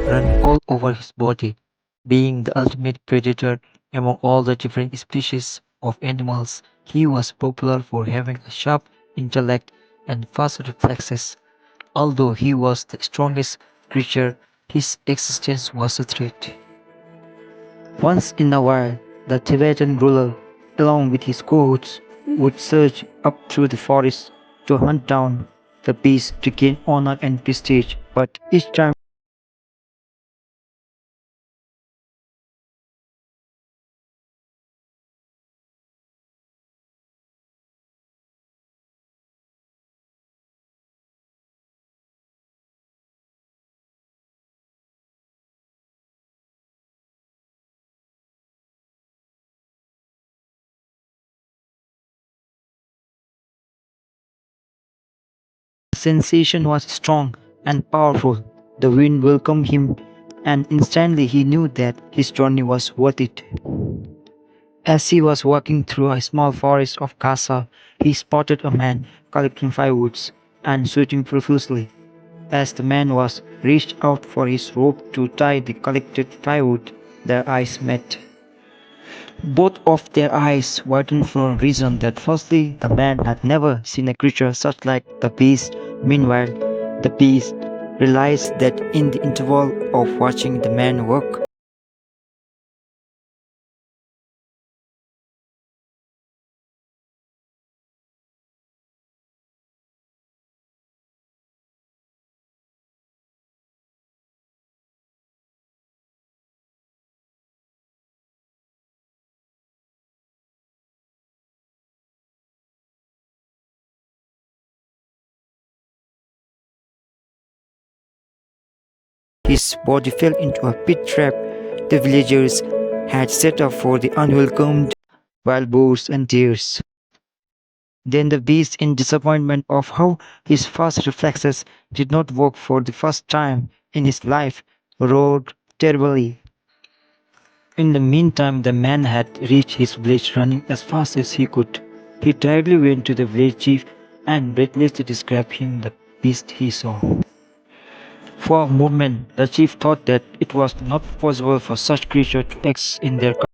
running all over his body. Being the ultimate predator among all the different species of animals, he was popular for having a sharp intellect and fast reflexes. Although he was the strongest creature, his existence was a threat. Once in a while, the Tibetan ruler, along with his cohorts, would surge up through the forest to hunt down the beast to gain honor and prestige, but each time the sensation was strong and powerful, the wind welcomed him, and instantly he knew that his journey was worth it. As he was walking through a small forest of Kasa, he spotted a man collecting firewoods and sweating profusely. As the man was reached out for his rope to tie the collected firewood, their eyes met. Both of their eyes widened for a reason that firstly the man had never seen a creature such like the beast. Meanwhile, the beast realized that in the interval of watching the man work, his body fell into a pit trap the villagers had set up for the unwelcomed wild boars and deers. Then the beast, in disappointment of how his fast reflexes did not work for the first time in his life, roared terribly. In the meantime, the man had reached his village running as fast as he could. He directly went to the village chief and breathlessly described him the beast he saw. For a moment, the chief thought that it was not possible for such creature to exist in their country.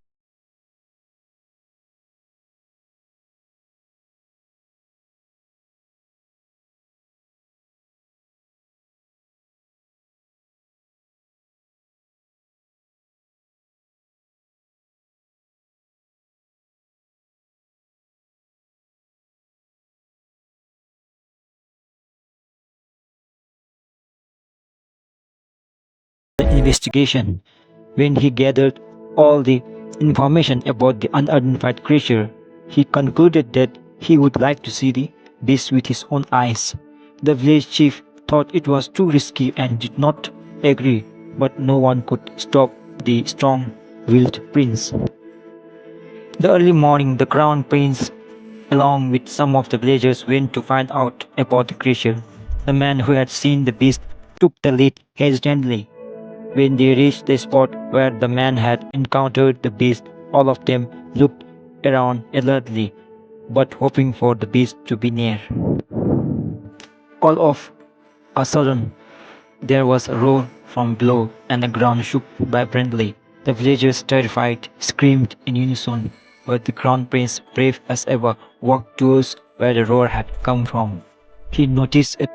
The investigation. When he gathered all the information about the unidentified creature, he concluded that he would like to see the beast with his own eyes. The village chief thought it was too risky and did not agree, but no one could stop the strong-willed prince. The early morning, the crown prince, along with some of the villagers, went to find out about the creature. The man who had seen the beast took the lead hesitantly. When they reached the spot where the man had encountered the beast, all of them looked around alertly, but hoping for the beast to be near. All of a sudden, there was a roar from below, and the ground shook violently. The villagers, terrified, screamed in unison, but the crown prince, brave as ever, walked towards where the roar had come from. He noticed a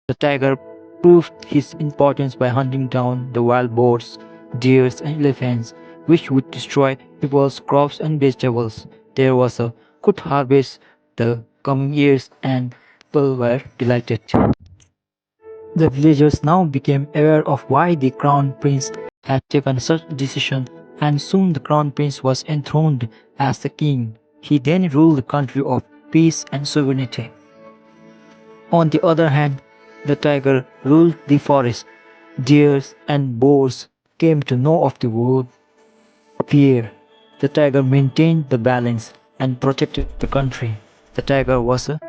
The tiger proved his importance by hunting down the wild boars, deers, and elephants, which would destroy people's crops and vegetables. there was a good harvest the coming years and people were delighted. The villagers now became aware of why the crown prince had taken such a decision, and soon the crown prince was enthroned as the king. He then ruled the country of peace and sovereignty. On the other hand, the tiger ruled the forest. Deers and boars came to know of the world fear. The tiger maintained the balance and protected the country. The tiger was a